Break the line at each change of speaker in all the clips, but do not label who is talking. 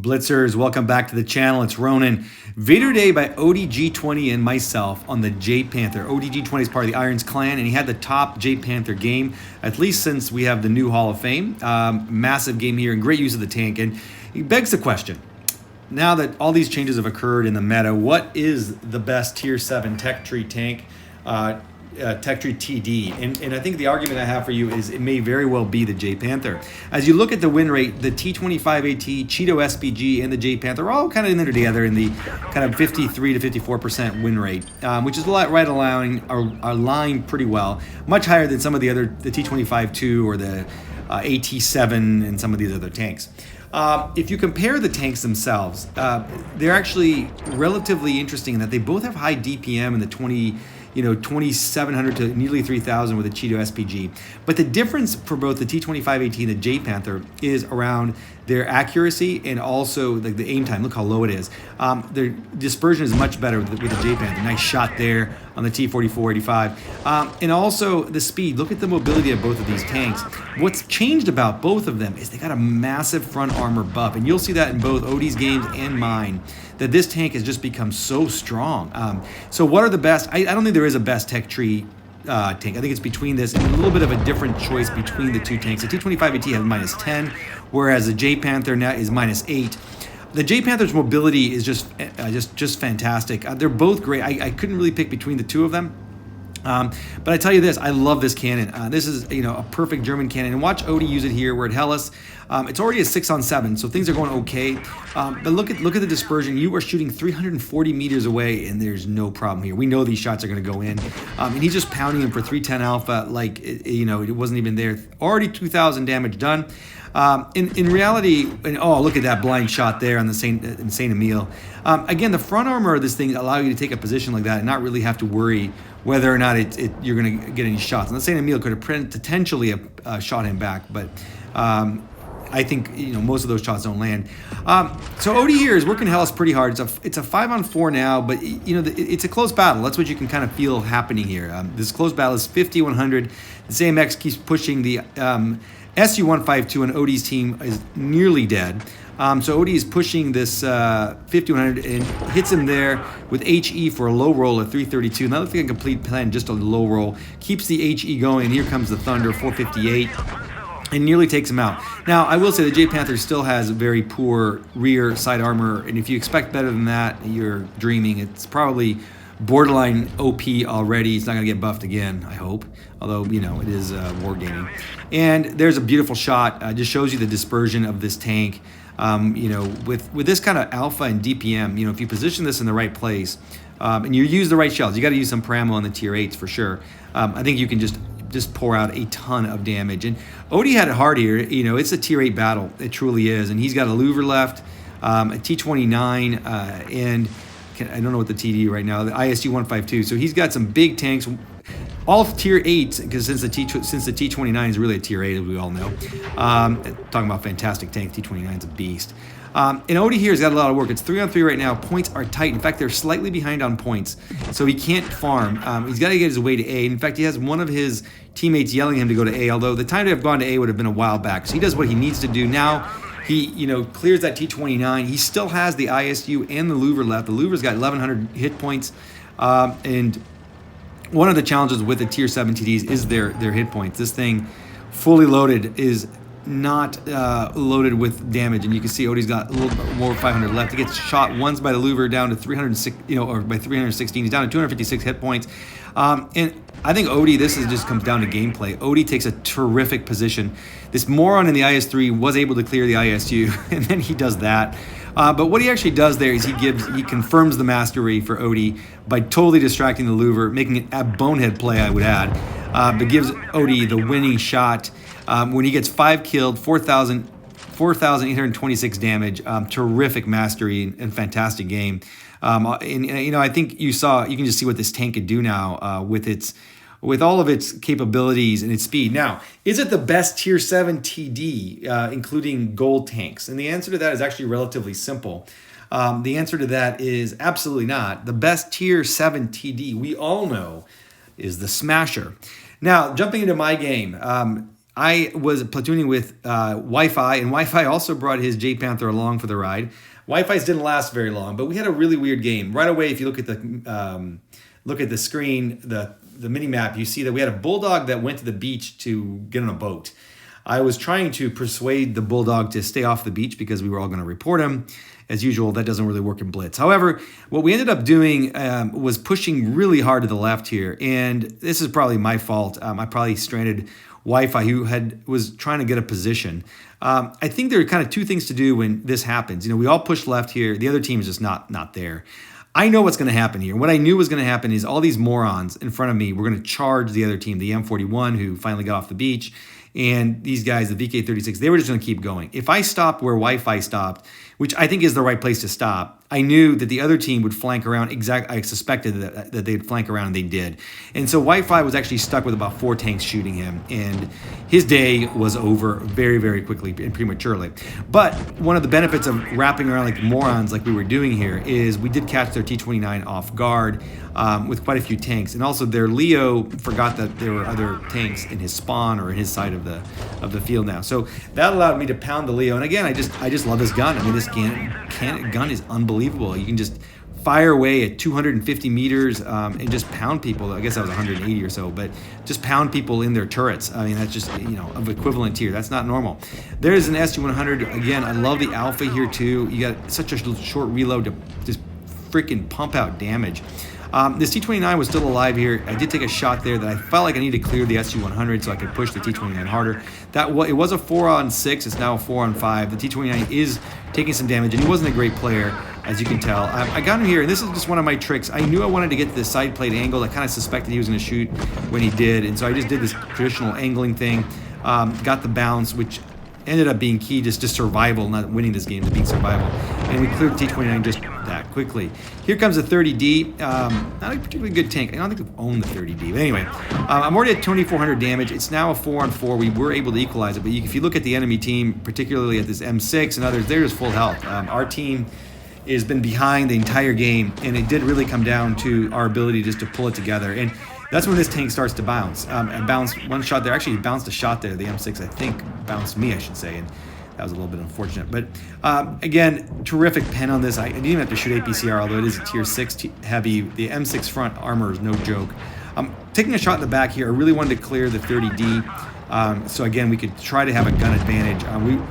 Blitzers, welcome back to the channel. It's Ronan. Video today by ODG20 and myself on the JPanther. ODG20 is part of the Irons clan, and he had the top JPanther game, at least since we have the new Hall of Fame. Massive game here and great use of the tank. And he begs the question, now that all these changes have occurred in the meta, what is the best Tier 7 tech tree tank? Tech tree TD, and I think the argument I have for you is it may very well be the JPanther. As you look at the win rate, the T25AT, Cheeto SPG, and the JPanther are all kind of in there together in the kind of 53 to 54% win rate, which is right aligned pretty well, much higher than some of the T25-2 or the AT7 and some of these other tanks. If you compare the tanks themselves, they're actually relatively interesting in that they both have high DPM in the 2,700 to nearly 3,000 with a Cheeto SPG. But the difference for both the T25AT and the JPanther is around their accuracy and also the aim time. Look how low it is. Their dispersion is much better with the JPanther. Nice shot there on the T4485. And also the speed. Look at the mobility of both of these tanks. What's changed about both of them is they got a massive front armor buff. And you'll see that in both Odie's games and mine, that this tank has just become so strong. So what are the best? I don't think there is a best tech tree tank. I think it's between this and a little bit of a different choice between the two tanks. The T25AT has -10, whereas the JPanther now is -8. The JPanther's mobility is just fantastic. They're both great. I couldn't really pick between the two of them. But I tell you this, I love this cannon. This is a perfect German cannon, and watch Odie use it here. We're at Hellas. It's already a 6-on-7, so things are going okay. But look at the dispersion. You are shooting 340 meters away, and there's no problem here. We know these shots are going to go in, and he's just pounding him for 310 alpha like it wasn't even there. Already 2,000 damage done. In reality, oh, look at that blind shot there on the Saint Emile. Again, the front armor of this thing allow you to take a position like that and not really have to worry whether or not you're going to get any shots. And the Saint Emile could have potentially shot him back, but I think most of those shots don't land. So Odie here is working Hellas pretty hard. It's a 5-on-4 now, but it's a close battle. That's what you can kind of feel happening here. This close battle is 50-100. The same X keeps pushing the SU-152, and Odie's team is nearly dead. So Odie is pushing this 50-100 and hits him there with HE for a low roll at 332. Not looking like a complete plan, just a low roll. Keeps the HE going, and here comes the Thunder, 458. And nearly takes him out. Now, I will say the JPanther still has very poor rear side armor, and if you expect better than that, you're dreaming. It's probably borderline OP already. It's not going to get buffed again, I hope. Although, it is wargaming. And there's a beautiful shot. Just shows you the dispersion of this tank. With this kind of alpha and DPM, if you position this in the right place, and you use the right shells, you got to use some Paramo on the tier 8s for sure. I think you can just pour out a ton of damage. And Odie had it hard here. It's a tier 8 battle. It truly is. And he's got a Louvre left, a T29, and I don't know what the TD right now, the ISU-152. So he's got some big tanks, all tier 8s, because since the T29 is really a tier 8, as we all know. Talking about fantastic tank, T29 is a beast. And Odie here has got a lot of work. It's 3-on-3 right now. Points are tight. In fact, they're slightly behind on points, so he can't farm. He's got to get his way to A. In fact, he has one of his teammates yelling at him to go to A, although the time to have gone to A would have been a while back. So he does what he needs to do. Now he clears that T29. He still has the ISU and the Louvre left. The Louvre's got 1,100 hit points, and one of the challenges with the tier 7 TDs is their hit points. This thing, fully loaded, is not loaded with damage, and you can see Odie's got a little bit more 500 left. He gets shot once by the Louvre down to 306, or by 316. He's down to 256 hit points. And I think Odie, just comes down to gameplay. Odie takes a terrific position. This moron in the IS-3 was able to clear the ISU, and then he does that. But what he actually does there is he confirms the mastery for Odie by totally distracting the Louvre, making it a bonehead play, I would add, but gives Odie the winning shot when he gets 5 killed, 4,826 damage. Terrific mastery and fantastic game. I think you can just see what this tank could do now with all of its capabilities and its speed. Now, is it the best tier 7 TD, including gold tanks? And the answer to that is actually relatively simple. The answer to that is absolutely not. The best tier 7 TD, we all know, is the Smasher. Now, jumping into my game, I was platooning with Wi-Fi, and Wi-Fi also brought his JPanther along for the ride. Wi-Fi's didn't last very long, but we had a really weird game. Right away, if you look at the screen, the mini map, you see that we had a bulldog that went to the beach to get on a boat. I was trying to persuade the bulldog to stay off the beach because we were all going to report him. As usual, that doesn't really work in Blitz. However, what we ended up doing was pushing really hard to the left here, and this is probably my fault. I probably stranded Wi-Fi, who was trying to get a position. I think there are kind of two things to do when this happens. We all push left here. The other team is just not there. I know what's going to happen here. What I knew was going to happen is all these morons in front of me were going to charge the other team, the M41, who finally got off the beach, and these guys, the VK36, they were just going to keep going. If I stopped where Wi-Fi stopped, which I think is the right place to stop, I knew that the other team would flank around. I suspected that they'd flank around, and they did. And so Wi-Fi was actually stuck with about 4 tanks shooting him, and his day was over very, very quickly and prematurely. But one of the benefits of wrapping around like morons like we were doing here is we did catch their T-29 off guard with quite a few tanks. And also their Leo forgot that there were other tanks in his spawn or in his side of the field now. So that allowed me to pound the Leo. And again, I just love this gun. I mean, this gun is unbelievable. You can just fire away at 250 meters and just pound people. I guess that was 180 or so, but just pound people in their turrets. I mean, that's just, of equivalent tier. That's not normal. There's an SG-100. Again, I love the Alpha here too. You got such a short reload to just freaking pump out damage. This T-29 was still alive here. I did take a shot there that I felt like I needed to clear the SG-100 so I could push the T-29 harder. It was a 4-on-6. It's now a 4-on-5. The T-29 is taking some damage, and he wasn't a great player, as you can tell. I got him here, and this is just one of my tricks. I knew I wanted to get the side plate angle. I kind of suspected he was going to shoot when he did, and so I just did this traditional angling thing. Got the bounce, which ended up being key just to survival, not winning this game, to being survival. And we cleared the T-29 just that quickly. Here comes the 30D. Not a particularly good tank. I don't think we've owned the 30D. But anyway, I'm already at 2,400 damage. It's now a 4-on-4. We were able to equalize it. But if you look at the enemy team, particularly at this M6 and others, they're just full health. Our team has been behind the entire game, and it did really come down to our ability just to pull it together. And that's when this tank starts to bounce. I bounced one shot there. Actually, he bounced a shot there. The M6, I think, bounced me, I should say. And that was a little bit unfortunate. But again, terrific pen on this. I didn't even have to shoot APCR, although it is a tier 6 heavy. The M6 front armor is no joke. Taking a shot in the back here, I really wanted to clear the 30D. So again, we could try to have a gun advantage.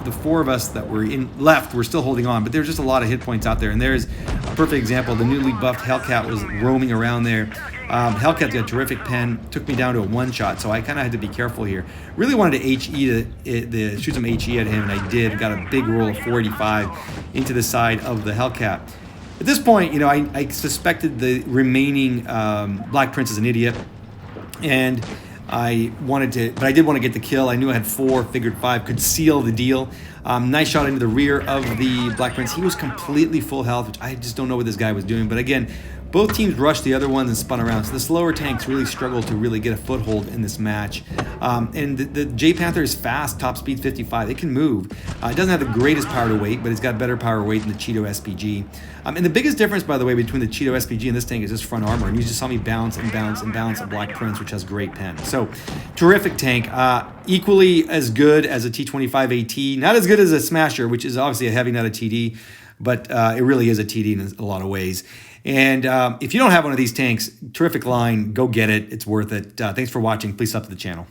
The 4 of us that were left were still holding on, but there's just a lot of hit points out there. And there's a perfect example. The newly buffed Hellcat was roaming around there. Hellcat's got a terrific pen. Took me down to a 1-shot, so I kind of had to be careful here. Really wanted to shoot some HE at him, and I did. Got a big roll of 485 into the side of the Hellcat. At this point, I suspected the remaining Black Prince is an idiot, and but I did want to get the kill. I knew I had 4, figured 5 could seal the deal. Nice shot into the rear of the Black Prince. He was completely full health, which I just don't know what this guy was doing. But again, both teams rushed the other ones and spun around. So the slower tanks really struggled to really get a foothold in this match. And the JPanther is fast, top speed 55. It can move. It doesn't have the greatest power to weight, but it's got better power weight than the Cheeto SPG. And the biggest difference, by the way, between the Cheeto SPG and this tank is this front armor. And you just saw me bounce and bounce and bounce a Black Prince, which has great pen. So terrific tank. Equally as good as a T25 AT. Not as good as a Smasher, which is obviously a heavy, not a TD. But it really is a TD in a lot of ways. And if you don't have one of these tanks, terrific line, go get it. It's worth it. Thanks for watching. Please sub to the channel.